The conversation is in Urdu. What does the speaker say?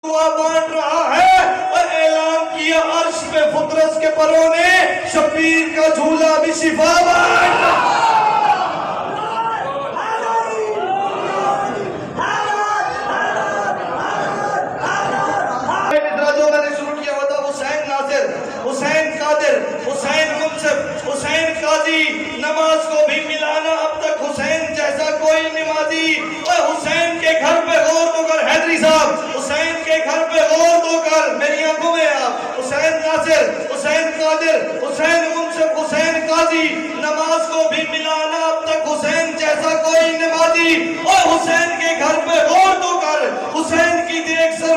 دعا بانٹ رہا ہے اور اعلان کیا عرش پہ فطرس کے پروں نے شبیر کا جھولا بھی شفا بانٹ رہا جو میں نے شروع کیا ہوا تھا حسین ناصر، حسین قادر، حسین منصف، حسین قاضی، نماز کو بھی ملانا اب تک حسین جیسا کوئی نمازی۔ اور حسین کے گھر پہ غور تو کر حیدری صاحب، حسین کے گھر پہ غور تو کر، میری آنکھوں میں آپ حسین ناصر، حسین قادر، حسین منصف، حسین قاضی، نماز کو بھی ملانا اب تک حسین جیسا کوئی نمازی۔ اور حسین کے گھر پہ غور تو کر، حسین کی دیکھ سر